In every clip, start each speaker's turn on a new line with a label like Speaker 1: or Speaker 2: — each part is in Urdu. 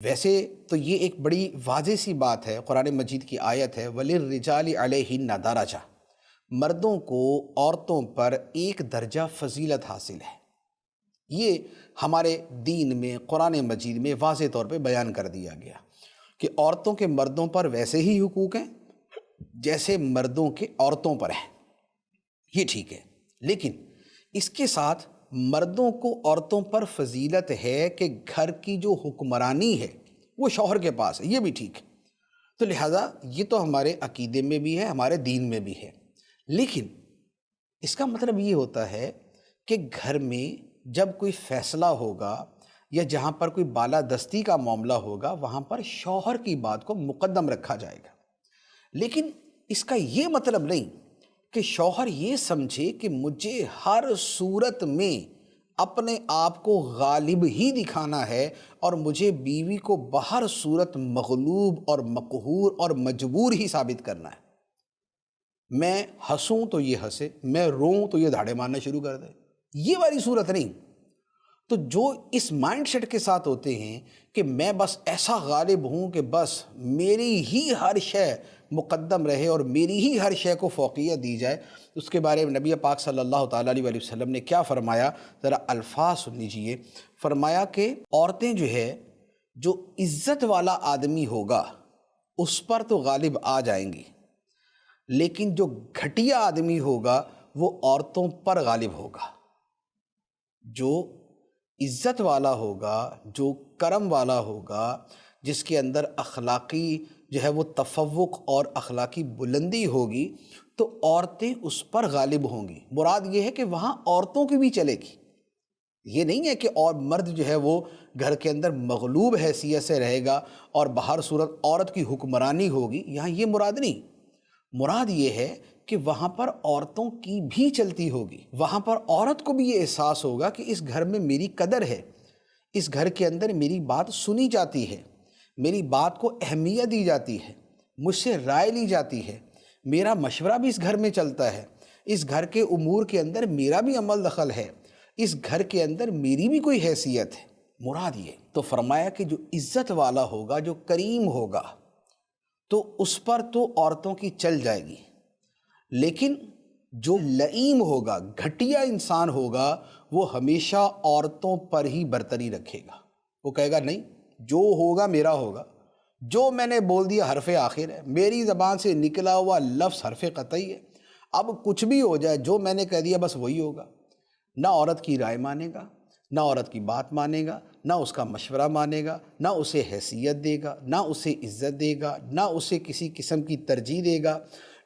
Speaker 1: ویسے تو یہ ایک بڑی واضح سی بات ہے، قرآن مجید کی آیت ہے وَلِلرِّجَالِ عَلَيْهِنَّ دَرَجَةٌ، مردوں کو عورتوں پر ایک درجہ فضیلت حاصل ہے۔ یہ ہمارے دین میں قرآن مجید میں واضح طور پہ بیان کر دیا گیا کہ عورتوں کے مردوں پر ویسے ہی حقوق ہیں جیسے مردوں کے عورتوں پر ہیں۔ یہ ٹھیک ہے، لیکن اس کے ساتھ مردوں کو عورتوں پر فضیلت ہے کہ گھر کی جو حکمرانی ہے وہ شوہر کے پاس ہے، یہ بھی ٹھیک ہے۔ تو لہٰذا یہ تو ہمارے عقیدے میں بھی ہے، ہمارے دین میں بھی ہے، لیکن اس کا مطلب یہ ہوتا ہے کہ گھر میں جب کوئی فیصلہ ہوگا یا جہاں پر کوئی بالادستی کا معاملہ ہوگا وہاں پر شوہر کی بات کو مقدم رکھا جائے گا، لیکن اس کا یہ مطلب نہیں کہ شوہر یہ سمجھے کہ مجھے ہر صورت میں اپنے آپ کو غالب ہی دکھانا ہے اور مجھے بیوی کو بہر صورت مغلوب اور مقہور اور مجبور ہی ثابت کرنا ہے۔ میں ہنسوں تو یہ ہنسے، میں روؤں تو یہ دھاڑے مارنا شروع کر دے، یہ والی صورت نہیں۔ تو جو اس مائنڈ سیٹ کے ساتھ ہوتے ہیں کہ میں بس ایسا غالب ہوں کہ بس میری ہی ہر شے مقدم رہے اور میری ہی ہر شے کو فوقیت دی جائے، اس کے بارے میں نبی پاک صلی اللہ تعالیٰ علیہ وسلم نے کیا فرمایا، ذرا الفاظ سن لیجئے۔ فرمایا کہ عورتیں جو ہے، جو عزت والا آدمی ہوگا اس پر تو غالب آ جائیں گی، لیکن جو گھٹیا آدمی ہوگا وہ عورتوں پر غالب ہوگا۔ جو عزت والا ہوگا، جو کرم والا ہوگا، جس کے اندر اخلاقی جو ہے وہ تفوق اور اخلاقی بلندی ہوگی، تو عورتیں اس پر غالب ہوں گی۔ مراد یہ ہے کہ وہاں عورتوں کی بھی چلے گی، یہ نہیں ہے کہ اور مرد جو ہے وہ گھر کے اندر مغلوب حیثیت سے رہے گا اور بہر صورت عورت کی حکمرانی ہوگی، یہاں یہ مراد نہیں۔ مراد یہ ہے کہ وہاں پر عورتوں کی بھی چلتی ہوگی، وہاں پر عورت کو بھی یہ احساس ہوگا کہ اس گھر میں میری قدر ہے، اس گھر کے اندر میری بات سنی جاتی ہے، میری بات کو اہمیت دی جاتی ہے، مجھ سے رائے لی جاتی ہے، میرا مشورہ بھی اس گھر میں چلتا ہے، اس گھر کے امور کے اندر میرا بھی عمل دخل ہے، اس گھر کے اندر میری بھی کوئی حیثیت ہے۔ مراد یہ تو فرمایا کہ جو عزت والا ہوگا، جو کریم ہوگا، تو اس پر تو عورتوں کی چل جائے گی، لیکن جو لئیم ہوگا، گھٹیا انسان ہوگا، وہ ہمیشہ عورتوں پر ہی برتری رکھے گا۔ وہ کہے گا نہیں، جو ہوگا میرا ہوگا، جو میں نے بول دیا حرف آخر ہے، میری زبان سے نکلا ہوا لفظ حرف قطعی ہے، اب کچھ بھی ہو جائے جو میں نے کہہ دیا بس وہی ہوگا۔ نہ عورت کی رائے مانے گا، نہ عورت کی بات مانے گا، نہ اس کا مشورہ مانے گا، نہ اسے حیثیت دے گا، نہ اسے عزت دے گا، نہ اسے کسی قسم کی ترجیح دے گا،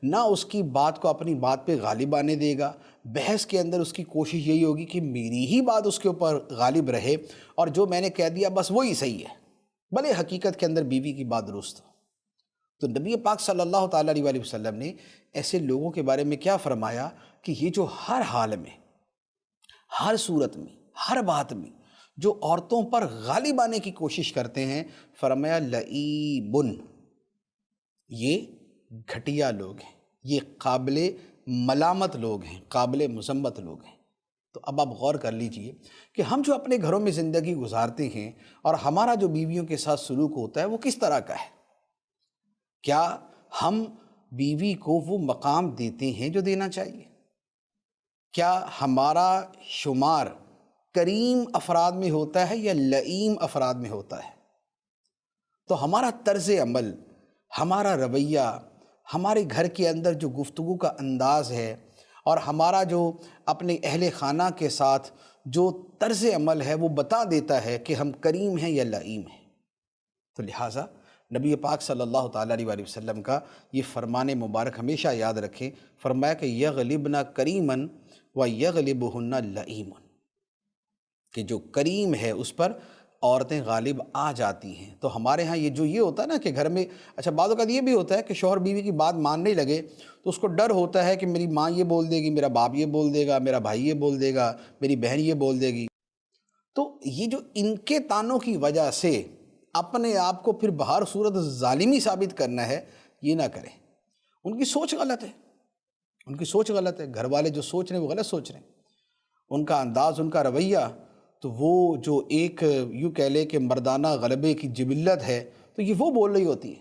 Speaker 1: نہ اس کی بات کو اپنی بات پہ غالب آنے دے گا۔ بحث کے اندر اس کی کوشش یہی ہوگی کہ میری ہی بات اس کے اوپر غالب رہے اور جو میں نے کہہ دیا بس وہی صحیح ہے، بھلے حقیقت کے اندر بیوی کی بات درست ہو۔ تو نبی پاک صلی اللہ تعالیٰ علیہ وسلم نے ایسے لوگوں کے بارے میں کیا فرمایا کہ یہ جو ہر حال میں، ہر صورت میں، ہر بات میں جو عورتوں پر غالب آنے کی کوشش کرتے ہیں، فرمایا لعیبن، یہ گھٹیا لوگ ہیں، یہ قابل ملامت لوگ ہیں، قابل مذمت لوگ ہیں۔ تو اب آپ غور کر لیجئے کہ ہم جو اپنے گھروں میں زندگی گزارتے ہیں اور ہمارا جو بیویوں کے ساتھ سلوک ہوتا ہے وہ کس طرح کا ہے؟ کیا ہم بیوی کو وہ مقام دیتے ہیں جو دینا چاہیے؟ کیا ہمارا شمار کریم افراد میں ہوتا ہے یا لئیم افراد میں ہوتا ہے؟ تو ہمارا طرز عمل، ہمارا رویہ، ہمارے گھر کے اندر جو گفتگو کا انداز ہے اور ہمارا جو اپنے اہل خانہ کے ساتھ جو طرز عمل ہے وہ بتا دیتا ہے کہ ہم کریم ہیں یا لئیم ہیں۔ تو لہٰذا نبی پاک صلی اللہ تعالیٰ علیہ وسلم کا یہ فرمان مبارک ہمیشہ یاد رکھیں، فرمایا کہ یغلبن کریمن و یغلبہن لئیمن، کہ جو کریم ہے اس پر عورتیں غالب آ جاتی ہیں۔ تو ہمارے ہاں یہ ہوتا ہے نا کہ گھر میں، اچھا بعض اوقات یہ بھی ہوتا ہے کہ شوہر بیوی کی بات ماننے لگے تو اس کو ڈر ہوتا ہے کہ میری ماں یہ بول دے گی، میرا باپ یہ بول دے گا، میرا بھائی یہ بول دے گا، میری بہن یہ بول دے گی۔ تو یہ جو ان کے تانوں کی وجہ سے اپنے آپ کو پھر بہر صورت ظالمی ثابت کرنا ہے، یہ نہ کریں۔ ان کی سوچ غلط ہے، ان کی سوچ غلط ہے، گھر والے جو سوچ رہے ہیں وہ غلط سوچ رہے ہیں، ان کا انداز، ان کا رویہ تو وہ جو ایک یوں کہہ لے کہ مردانہ غلبے کی جبلت ہے، تو یہ وہ بول رہی ہوتی ہے۔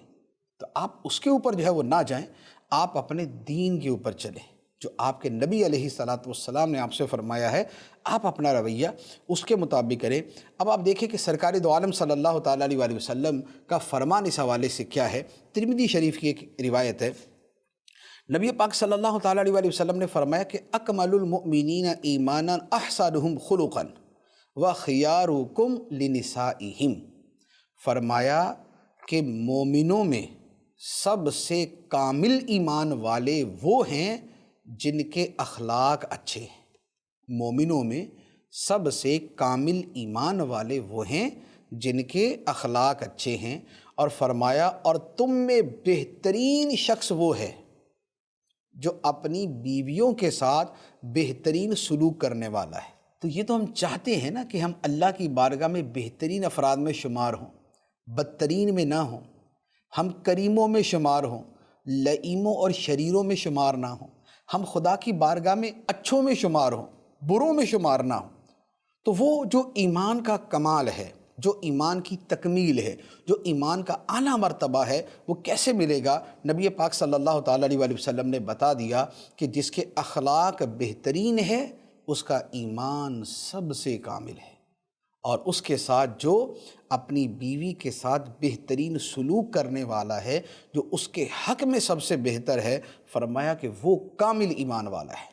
Speaker 1: تو آپ اس کے اوپر جو ہے وہ نہ جائیں، آپ اپنے دین کے اوپر چلیں، جو آپ کے نبی علیہ الصلاۃ والسلام نے آپ سے فرمایا ہے، آپ اپنا رویہ اس کے مطابق کریں۔ اب آپ دیکھیں کہ سرکار دو عالم صلی اللہ تعالیٰ علیہ وآلہ وسلم کا فرمان اس حوالے سے کیا ہے۔ ترمذی شریف کی ایک روایت ہے، نبی پاک صلی اللہ تعالیٰ علیہ وآلہ وسلم نے فرمایا کہ اکمل المؤمنین ایمانا احسنہم خلقا وخیارکم لنسائہم، فرمایا کہ مومنوں میں سب سے کامل ایمان والے وہ ہیں جن کے اخلاق اچھے ہیں۔ مومنوں میں سب سے کامل ایمان والے وہ ہیں جن کے اخلاق اچھے ہیں، اور فرمایا اور تم میں بہترین شخص وہ ہے جو اپنی بیویوں کے ساتھ بہترین سلوک کرنے والا ہے۔ تو یہ تو ہم چاہتے ہیں نا کہ ہم اللہ کی بارگاہ میں بہترین افراد میں شمار ہوں، بدترین میں نہ ہوں، ہم کریموں میں شمار ہوں، لئیموں اور شریروں میں شمار نہ ہوں، ہم خدا کی بارگاہ میں اچھوں میں شمار ہوں، بروں میں شمار نہ ہوں۔ تو وہ جو ایمان کا کمال ہے، جو ایمان کی تکمیل ہے، جو ایمان کا اعلیٰ مرتبہ ہے، وہ کیسے ملے گا؟ نبی پاک صلی اللہ تعالیٰ علیہ وآلہ وسلم نے بتا دیا کہ جس کے اخلاق بہترین ہے اس کا ایمان سب سے کامل ہے، اور اس کے ساتھ جو اپنی بیوی کے ساتھ بہترین سلوک کرنے والا ہے، جو اس کے حق میں سب سے بہتر ہے، فرمایا کہ وہ کامل ایمان والا ہے۔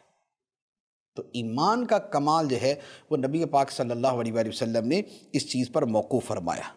Speaker 1: تو ایمان کا کمال جو ہے وہ نبی پاک صلی اللہ علیہ وآلہ وسلم نے اس چیز پر موقوف فرمایا۔